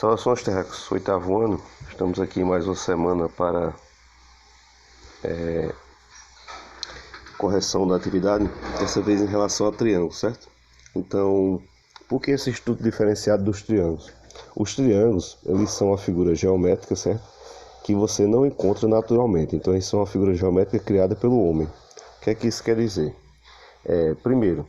Saudações terráqueos, oitavo ano. Estamos aqui mais uma semana para correção da atividade, dessa vez em relação a triângulos, certo? Então, por que esse estudo diferenciado dos triângulos? Os triângulos, eles são uma figura geométrica, certo? Que você não encontra naturalmente. Então, eles são uma figura geométrica criada pelo homem. O que é que isso quer dizer? Primeiro,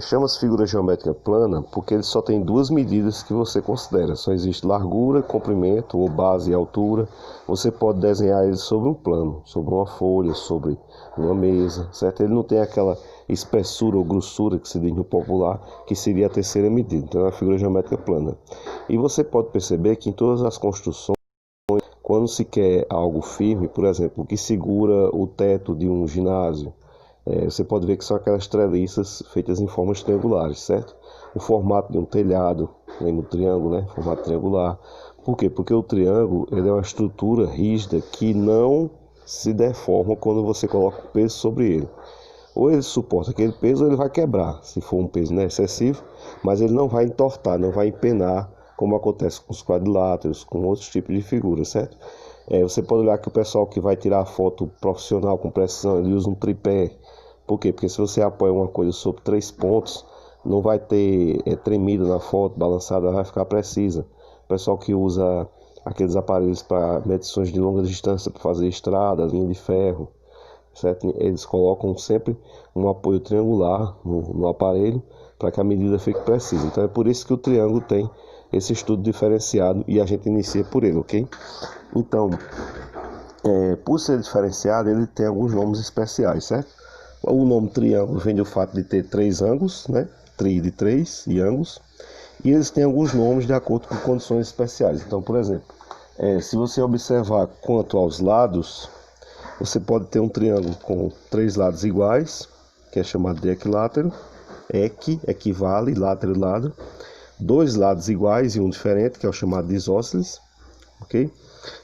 chama-se figura geométrica plana porque ele só tem duas medidas que você considera. Só existe largura, comprimento, ou base e altura. Você pode desenhar ele sobre um plano, sobre uma folha, sobre uma mesa, certo? Ele não tem aquela espessura ou grossura que se diz no popular, que seria a terceira medida. Então é uma figura geométrica plana. E você pode perceber que em todas as construções, quando se quer algo firme, por exemplo, o que segura o teto de um ginásio, você pode ver que são aquelas treliças feitas em formas triangulares, certo? O formato de um telhado, lembra o triângulo, né? Formato triangular. Por quê? Porque o triângulo ele é uma estrutura rígida que não se deforma quando você coloca o peso sobre ele. Ou ele suporta aquele peso ou ele vai quebrar, se for um peso excessivo, mas ele não vai entortar, não vai empenar, como acontece com os quadriláteros, com outros tipos de figuras, certo? Você pode olhar que o pessoal que vai tirar foto profissional com precisão, ele usa um tripé. Por quê? Porque se você apoia uma coisa sobre 3 pontos, não vai ter tremido na foto, balançada, vai ficar precisa. O pessoal que usa aqueles aparelhos para medições de longa distância, para fazer estrada, linha de ferro, certo? Eles colocam sempre um apoio triangular no aparelho para que a medida fique precisa. Então é por isso que o triângulo tem esse estudo diferenciado e a gente inicia por ele, ok? Então, por ser diferenciado, ele tem alguns nomes especiais, certo? O nome triângulo vem do fato de ter 3 ângulos, né? Tri de 3 e ângulos. E eles têm alguns nomes de acordo com condições especiais. Então, por exemplo, se você observar quanto aos lados, você pode ter um triângulo com 3 lados iguais, que é chamado de equilátero. Equivale, látero, lado. 2 lados iguais e um diferente, que é o chamado de isósceles, ok?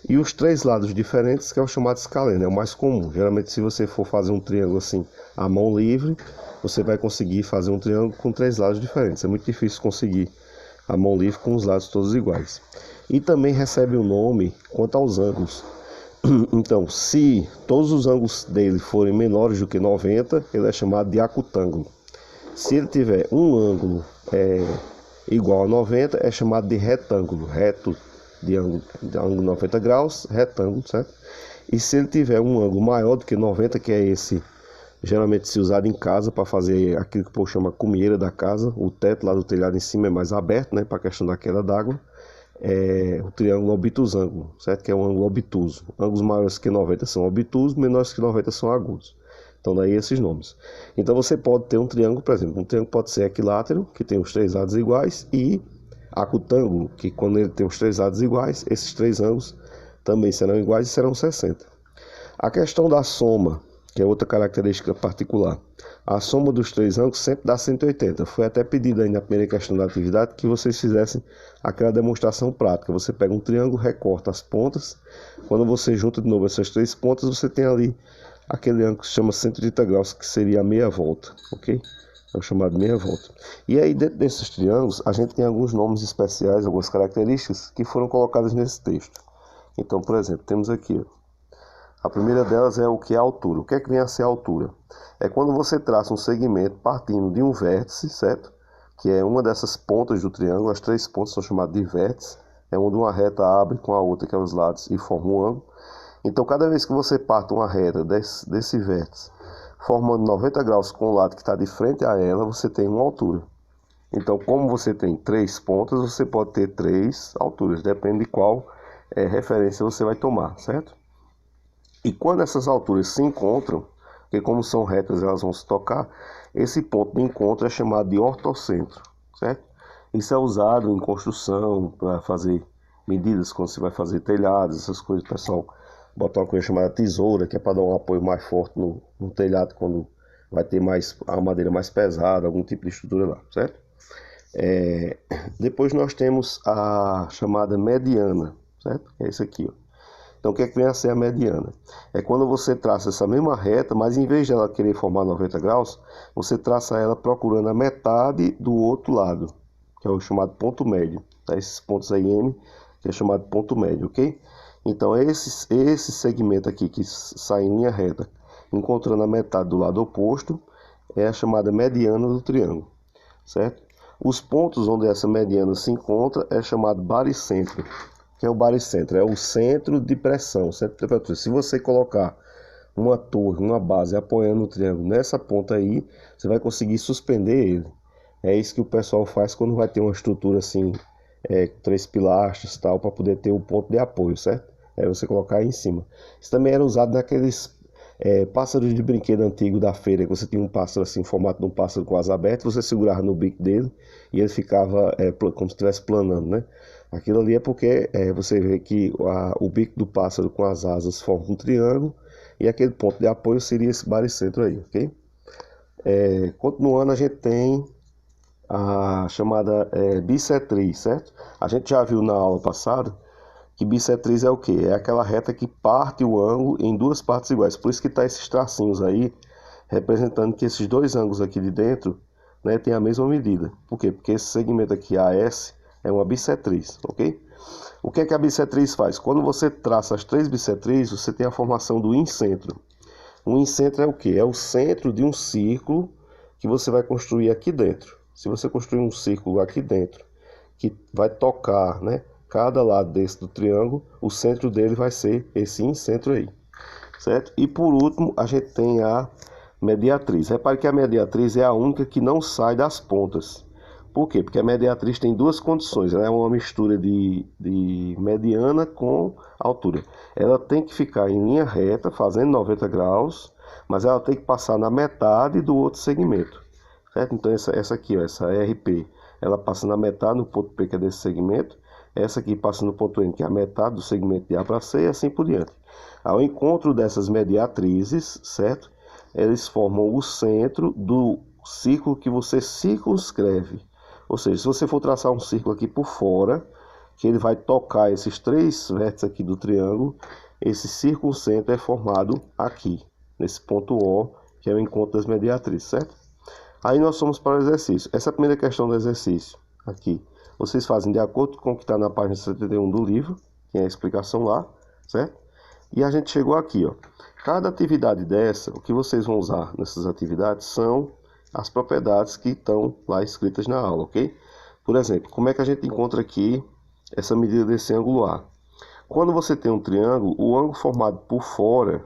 E os 3 lados diferentes, que é o chamado escaleno, é o mais comum. Geralmente, se você for fazer um triângulo assim, à mão livre, você vai conseguir fazer um triângulo com 3 lados diferentes. É muito difícil conseguir a mão livre com os lados todos iguais. E também recebe o nome quanto aos ângulos. Então, se todos os ângulos dele forem menores do que 90, ele é chamado de acutângulo. Se ele tiver um ângulo igual a 90, é chamado de retângulo, reto de ângulo 90 graus, retângulo, certo? E se ele tiver um ângulo maior do que 90, que é esse, geralmente se usado em casa para fazer aquilo que o povo chama cumieira da casa, o teto lá do telhado em cima é mais aberto, né, para a questão da queda d'água, o triângulo obtusângulo, certo? Que é um ângulo obtuso. Ângulos maiores que 90 são obtusos, menores que 90 são agudos. Então daí esses nomes. Então você pode ter um triângulo, por exemplo, um triângulo pode ser equilátero, que tem os 3 lados iguais, e acutângulo, que quando ele tem os 3 lados iguais, esses 3 ângulos também serão iguais e serão 60. A questão da soma, que é outra característica particular. A soma dos 3 ângulos sempre dá 180. Foi até pedido aí na primeira questão da atividade que vocês fizessem aquela demonstração prática. Você pega um triângulo, recorta as pontas. Quando você junta de novo essas 3 pontas, você tem ali aquele ângulo que se chama 180 graus, que seria a meia volta, ok? É o chamado meia volta. E aí, dentro desses triângulos, a gente tem alguns nomes especiais, algumas características que foram colocadas nesse texto. Então, por exemplo, temos aqui, a primeira delas é o que é a altura. O que é que vem a ser a altura? É quando você traça um segmento partindo de um vértice, certo? Que é uma dessas pontas do triângulo, as 3 pontas são chamadas de vértice, é onde uma reta abre com a outra, que é os lados, e forma um ângulo. Então, cada vez que você parte uma reta desse vértice, formando 90 graus com o lado que está de frente a ela, você tem uma altura. Então, como você tem 3 pontas, você pode ter 3 alturas, depende de qual referência você vai tomar, certo? E quando essas alturas se encontram, porque como são retas elas vão se tocar, esse ponto de encontro é chamado de ortocentro, certo? Isso é usado em construção, para fazer medidas quando você vai fazer telhados, essas coisas, pessoal. Botar uma coisa chamada tesoura, que é para dar um apoio mais forte no telhado quando vai ter a madeira mais pesada, algum tipo de estrutura lá, certo? Depois nós temos a chamada mediana, certo? É isso aqui, ó. Então o que é que vem a ser a mediana? É quando você traça essa mesma reta, mas em vez de ela querer formar 90 graus, você traça ela procurando a metade do outro lado, que é o chamado ponto médio. tá? Esses pontos aí M, que é chamado ponto médio, ok? Então esse segmento aqui que sai em linha reta, encontrando a metade do lado oposto, é a chamada mediana do triângulo, certo? Os pontos onde essa mediana se encontra é chamado baricentro. Que é o baricentro? É o centro de pressão, centro de temperatura. Se você colocar uma torre, uma base apoiando o triângulo nessa ponta aí, você vai conseguir suspender ele. É isso que o pessoal faz quando vai ter uma estrutura assim, 3 pilastras tal, para poder ter o ponto de apoio, certo? É você colocar aí em cima. Isso também era usado naqueles pássaros de brinquedo antigo da feira, que você tinha um pássaro assim, em formato de um pássaro com asa aberta, você segurava no bico dele e ele ficava como se estivesse planando, né? Aquilo ali é porque você vê que o bico do pássaro com as asas forma um triângulo e aquele ponto de apoio seria esse baricentro aí, ok? Continuando, a gente tem a chamada bissetriz, certo? A gente já viu na aula passada que bissetriz é o quê? É aquela reta que parte o ângulo em duas partes iguais. Por isso que tá esses tracinhos aí, representando que esses dois ângulos aqui de dentro, né, tem a mesma medida. Por quê? Porque esse segmento aqui, AS, é uma bissetriz, ok? O que é que a bissetriz faz? Quando você traça as três bissetrizes, você tem a formação do incentro. O incentro é o quê? É o centro de um círculo que você vai construir aqui dentro. Se você construir um círculo aqui dentro, que vai tocar, né, cada lado desse do triângulo, o centro dele vai ser esse incentro aí, certo? E por último, a gente tem a mediatriz. Repare que a mediatriz é a única que não sai das pontas. Por quê? Porque a mediatriz tem duas condições. Ela é uma mistura de mediana com altura. Ela tem que ficar em linha reta, fazendo 90 graus, mas ela tem que passar na metade do outro segmento, certo? Então essa aqui, ó, essa RP, ela passa na metade no ponto P, que é desse segmento. Essa aqui passa no ponto N, que é a metade do segmento de A para C, e assim por diante. Ao encontro dessas mediatrizes, certo? Eles formam o centro do círculo que você circunscreve. Ou seja, se você for traçar um círculo aqui por fora, que ele vai tocar esses três vértices aqui do triângulo, esse círculo centro é formado aqui, nesse ponto O, que é o encontro das mediatrizes, certo? Aí nós vamos para o exercício. Essa é a primeira questão do exercício, aqui. Vocês fazem de acordo com o que está na página 71 do livro, tem a explicação lá, certo? E a gente chegou aqui, ó. Cada atividade dessa, o que vocês vão usar nessas atividades são as propriedades que estão lá escritas na aula, ok? Por exemplo, como é que a gente encontra aqui essa medida desse ângulo A? Quando você tem um triângulo, o ângulo formado por fora,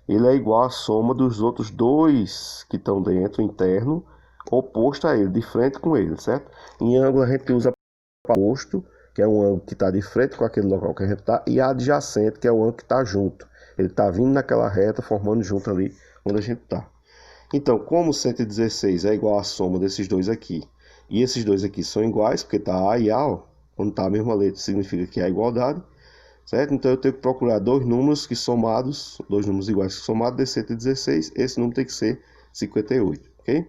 ele é igual à soma dos outros dois que estão dentro, interno, oposto a ele, de frente com ele, certo? Em ângulo a gente usa oposto, que é um ângulo que está de frente com aquele local que a gente está, e adjacente, que é o ângulo que está junto. Ele está vindo naquela reta, formando junto ali onde a gente está. Então, como 116 é igual à soma desses dois aqui, e esses dois aqui são iguais, porque está A e A, ó, quando está a mesma letra significa que é a igualdade, certo? Então eu tenho que procurar dois números que somados, dois números iguais que somados de 116, esse número tem que ser 58, ok?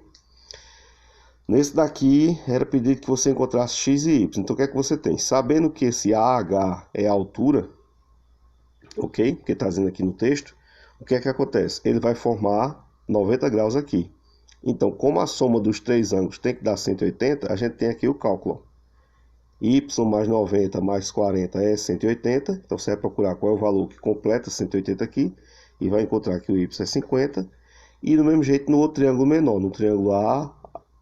Nesse daqui, era pedido que você encontrasse x e y. Então, o que é que você tem? Sabendo que esse AH é a altura, ok? Que está dizendo aqui no texto, o que é que acontece? Ele vai formar 90 graus aqui. Então, como a soma dos três ângulos tem que dar 180, a gente tem aqui o cálculo. Y mais 90 mais 40 é 180. Então, você vai procurar qual é o valor que completa 180 aqui. E vai encontrar que o Y é 50. E do mesmo jeito no outro triângulo menor, no triângulo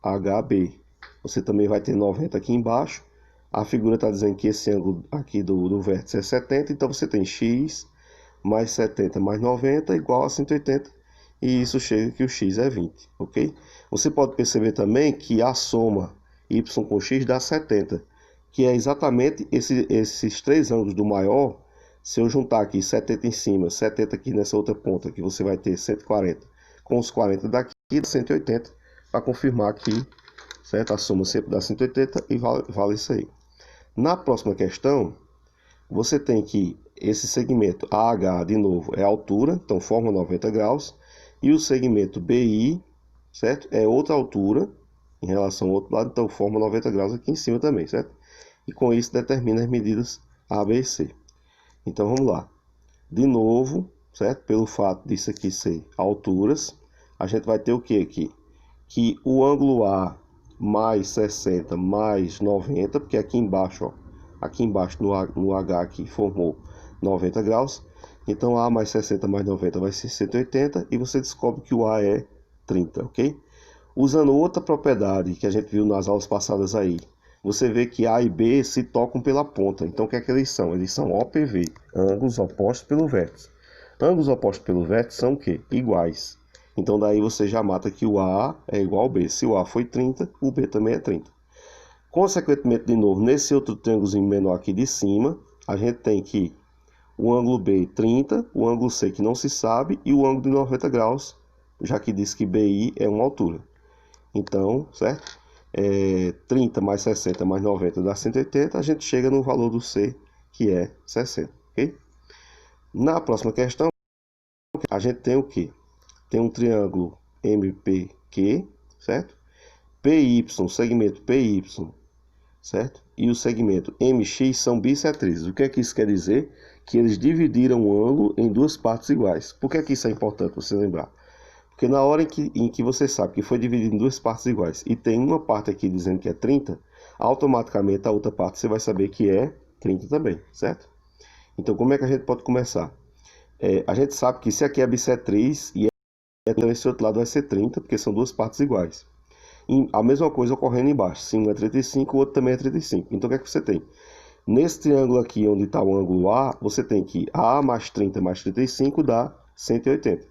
AHB. Você também vai ter 90 aqui embaixo. A figura está dizendo que esse ângulo aqui do vértice é 70. Então, você tem x mais 70 mais 90 igual a 180. E isso chega que o x é 20, ok? Você pode perceber também que a soma y com x dá 70. Que é exatamente esses três ângulos do maior. Se eu juntar aqui 70 em cima, 70 aqui nessa outra ponta, que você vai ter 140, com os 40 daqui, dá 180, para confirmar aqui, certo? A soma sempre dá 180 e vale isso aí. Na próxima questão, você tem que esse segmento AH, de novo, é a altura, então forma 90 graus, e o segmento BI, certo? É outra altura em relação ao outro lado, então forma 90 graus aqui em cima também, certo? E com isso determina as medidas A, B e C. Então vamos lá. De novo, certo? Pelo fato disso aqui ser alturas, a gente vai ter o que aqui? Que o ângulo A mais 60 mais 90, porque aqui embaixo, ó, aqui embaixo no H aqui formou 90 graus. Então A mais 60 mais 90 vai ser 180 e você descobre que o A é 30, ok? Usando outra propriedade que a gente viu nas aulas passadas aí, você vê que A e B se tocam pela ponta. Então o que é que eles são? Eles são OPV, ângulos opostos pelo vértice. Ângulos opostos pelo vértice são o quê? Iguais. Então daí você já mata que o A é igual ao B. Se o A foi 30, o B também é 30. Consequentemente, de novo, nesse outro triângulozinho menor aqui de cima, a gente tem que o ângulo B 30, o ângulo C que não se sabe e o ângulo de 90 graus, já que diz que BI é uma altura. Então, certo? 30 mais 60 mais 90 dá 180, a gente chega no valor do C, que é 60, ok? Na próxima questão, a gente tem o quê? Tem um triângulo MPQ, certo? PY, segmento PY, certo? E o segmento MX são bissetrizes. O que é que isso quer dizer? Que eles dividiram o ângulo em duas partes iguais. Por que é que isso é importante você lembrar? Porque na hora em que você sabe que foi dividido em duas partes iguais e tem uma parte aqui dizendo que é 30, automaticamente a outra parte você vai saber que é 30 também, certo? Então como é que a gente pode começar? A gente sabe que se aqui é bissetriz e então esse outro lado vai ser 30, porque são duas partes iguais. E a mesma coisa ocorrendo embaixo. Se um é 35, o outro também é 35. Então o que é que você tem? Nesse triângulo aqui, onde está o ângulo A, você tem que A mais 30 mais 35 dá 180.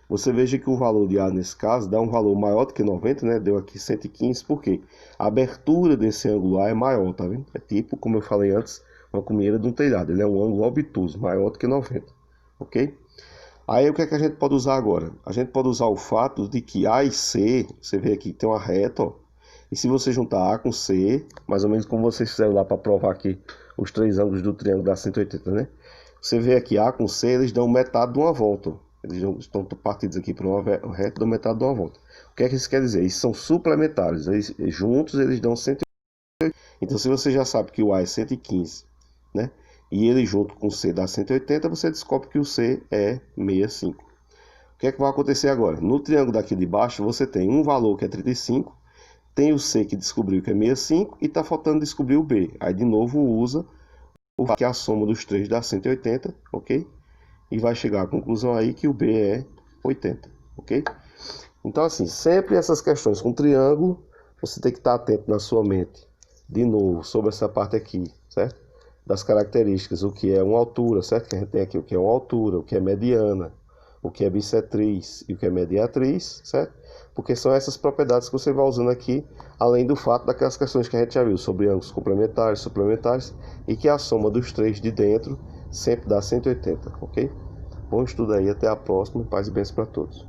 Você veja que o valor de A nesse caso dá um valor maior do que 90, né? Deu aqui 115, por quê? A abertura desse ângulo A é maior, tá vendo? É tipo, como eu falei antes, uma cumieira de um telhado. Ele é um ângulo obtuso, maior do que 90, ok? Aí o que é que a gente pode usar agora? A gente pode usar o fato de que A e C, você vê aqui que tem uma reta, ó. E se você juntar A com C, mais ou menos como vocês fizeram lá para provar que os três ângulos do triângulo dá 180, né? Você vê aqui A com C, eles dão metade de uma volta. Eles estão partidos aqui para uma reta, dão metade de uma volta. O que é que isso quer dizer? Eles são suplementares. Juntos eles dão 180. Então se você já sabe que o A é 115, né? E ele junto com o C dá 180, você descobre que o C é 65. O que é que vai acontecer agora? No triângulo daqui de baixo, você tem um valor que é 35, tem o C que descobriu que é 65 e está faltando descobrir o B. Aí de novo usa o que a soma dos três dá 180, ok? E vai chegar à conclusão aí que o B é 80, ok? Então assim, sempre essas questões com triângulo, você tem que estar atento na sua mente, de novo, sobre essa parte aqui, certo? Das características, o que é uma altura, certo? Que a gente tem aqui o que é uma altura, o que é mediana, o que é bissetriz e o que é mediatriz, certo? Porque são essas propriedades que você vai usando aqui, além do fato daquelas questões que a gente já viu sobre ângulos complementares, suplementares, e que a soma dos três de dentro sempre dá 180, ok? Bom estudo aí, até a próxima, paz e bênção para todos.